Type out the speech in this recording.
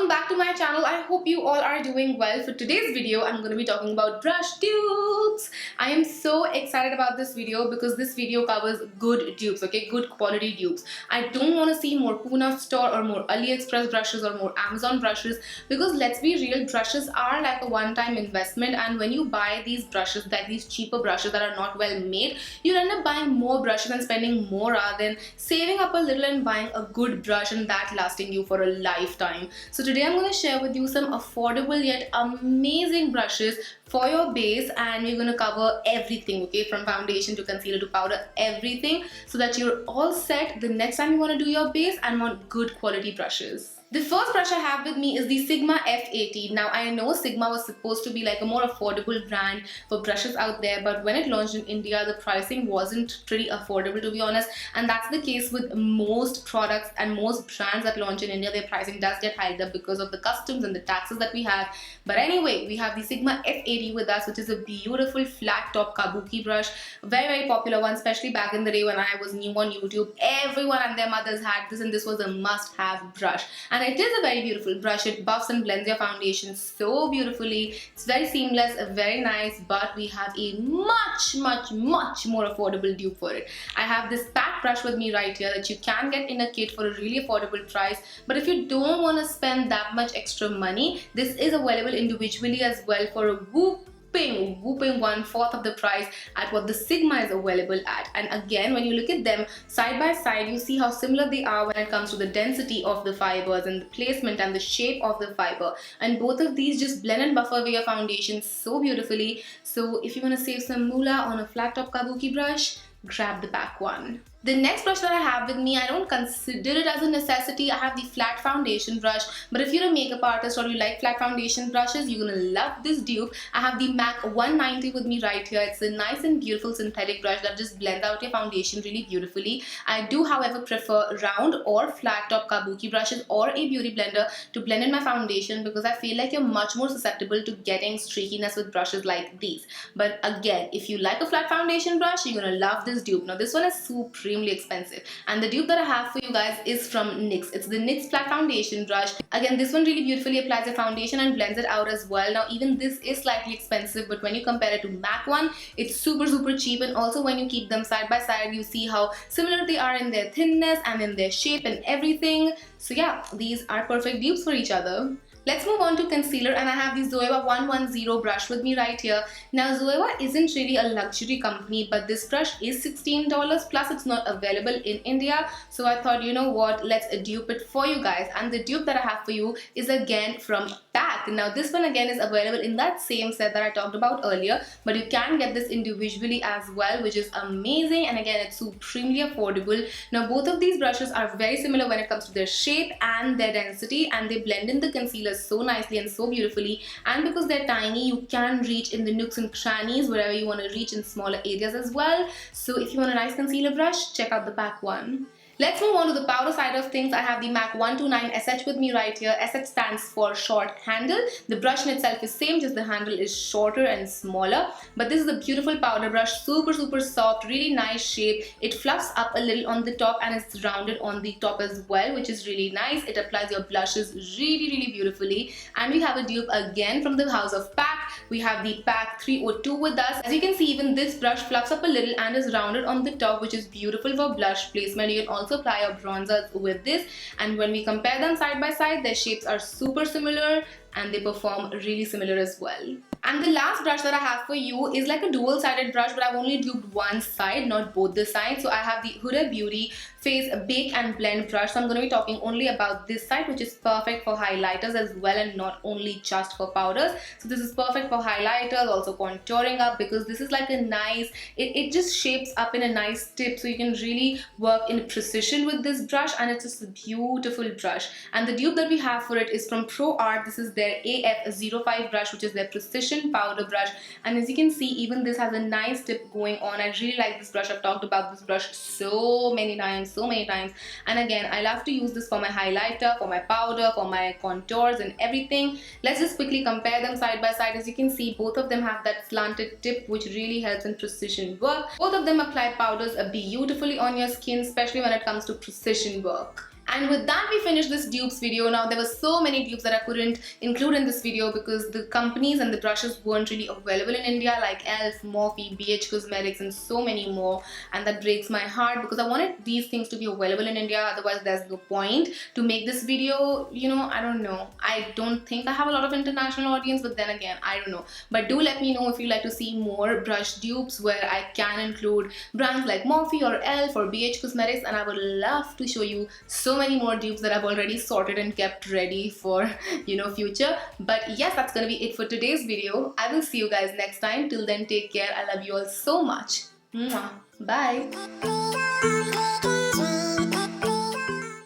welcome back to my channel. I hope you all are doing well. For today's video, I'm going to be talking about brush dupes. I am so excited about this video because this video covers good dupes, okay, good quality dupes. I don't want to see more Pune store or more AliExpress brushes or more Amazon brushes, because let's be real, brushes are like a one-time investment, and when you buy these brushes, like these cheaper brushes that are not well made, you end up buying more brushes and spending more rather than saving up a little and buying a good brush and that lasting you for a lifetime. So today I'm going to share with you some affordable yet amazing brushes for your base, and we're going to cover everything, okay, from foundation to concealer to powder, everything, so that you're all set the next time you want to do your base and want good quality brushes. The first brush I have with me is the Sigma F80. Now I know Sigma was supposed to be like a more affordable brand for brushes out there, but when it launched in India, the pricing wasn't pretty affordable, to be honest, and that's the case with most products and most brands that launch in India. Their pricing does get hiked up because of the customs and the taxes that we have. But anyway, we have the Sigma F80 with us, which is a beautiful flat top kabuki brush, very popular one, especially back in the day when I was new on YouTube. Everyone and their mothers had this, and this was a must-have brush. And it is a very beautiful brush. It buffs and blends your foundation so beautifully. It's very seamless, very nice, but we have a much more affordable dupe for it. I have this pack brush with me right here that you can get in a kit for a really affordable price, but if you don't want to spend that much extra money, this is available individually as well for a whooping 1/4 of the price at what the Sigma is available at. And again, when you look at them side by side, you see how similar they are when it comes to the density of the fibers and the placement and the shape of the fiber, and both of these just blend and buff away your foundation so beautifully. So if you want to save some moolah on a flat top kabuki brush, grab the back one. The next brush that I have with me, I don't consider it as a necessity. I have the flat foundation brush, but if you're a makeup artist or you like flat foundation brushes, you're gonna love this dupe. I have the MAC 190 with me right here. It's a nice and beautiful synthetic brush that just blends out your foundation really beautifully. I do, however, prefer round or flat top kabuki brushes or a beauty blender to blend in my foundation, because I feel like you're much more susceptible to getting streakiness with brushes like these. But again, if you like a flat foundation brush, you're gonna love this dupe. Now this one is supremely expensive, and the dupe that I have for you guys is from NYX. It's the NYX flat foundation brush. Again, this one really beautifully applies your foundation and blends it out as well. Now even this is slightly expensive, but when you compare it to MAC one, it's super cheap. And also when you keep them side by side, you see how similar they are in their thinness and in their shape and everything. So yeah, these are perfect dupes for each other. Let's move on to concealer, and I have the Zoeva 110 brush with me right here. Now Zoeva isn't really a luxury company, but this brush is $16, plus it's not available in India. So I thought, you know what, let's dupe it for you guys. And the dupe that I have for you is again from pack. Now this one again is available in that same set that I talked about earlier, but you can get this individually as well, which is amazing, and again it's supremely affordable. Now both of these brushes are very similar when it comes to their shape and their density, and they blend in the concealer so nicely and so beautifully. And because they're tiny, you can reach in the nooks and crannies wherever you want to reach in smaller areas as well. So if you want a nice concealer brush, check out the pack one. Let's move on to the powder side of things. I have the MAC 129 SH with me right here. SH stands for short handle. The brush in itself is same, just the handle is shorter and smaller. But this is a beautiful powder brush, super soft, really nice shape. It fluffs up a little on the top and it's rounded on the top as well, which is really nice. It applies your blushes really beautifully. And we have a dupe again from the house of PAC. We have the PAC 302 with us. As you can see, even this brush fluffs up a little and is rounded on the top, which is beautiful for blush placement. You can also apply your bronzers with this, and when we compare them side by side, their shapes are super similar and they perform really similar as well. And the last brush that I have for you is like a dual-sided brush, but I've only duped one side, not both the sides. So I have the Huda Beauty Face Bake and Blend brush. So I'm going to be talking only about this side, which is perfect for highlighters as well, and not only just for powders. So this is perfect for highlighters, also contouring up, because this is like a nice, it just shapes up in a nice tip, so you can really work in precision with this brush, and it's just a beautiful brush. And the dupe that we have for it is from ProArt. This is their AF05 brush, which is their precision powder brush, and as you can see, even this has a nice tip going on. I really like this brush. I've talked about this brush so many times, and again, I love to use this for my highlighter, for my powder, for my contours and everything. Let's just quickly compare them side by side. As you can see, both of them have that slanted tip, which really helps in precision work. Both of them apply powders beautifully on your skin, especially when it comes to precision work. And with that, we finished this dupes video. Now, there were so many dupes that I couldn't include in this video because the companies and the brushes weren't really available in India, like ELF, Morphe, BH Cosmetics, and so many more. And that breaks my heart because I wanted these things to be available in India. Otherwise, there's no point to make this video. You know, I don't know. I don't think I have a lot of international audience, but then again, I don't know. But do let me know if you'd like to see more brush dupes where I can include brands like Morphe or ELF or BH Cosmetics, and I would love to show you so many more dupes that I've already sorted and kept ready for, you know, future. But yes, that's gonna be it for today's video. I will see you guys next time. Till then, take care. I love you all so much. Mwah. Bye.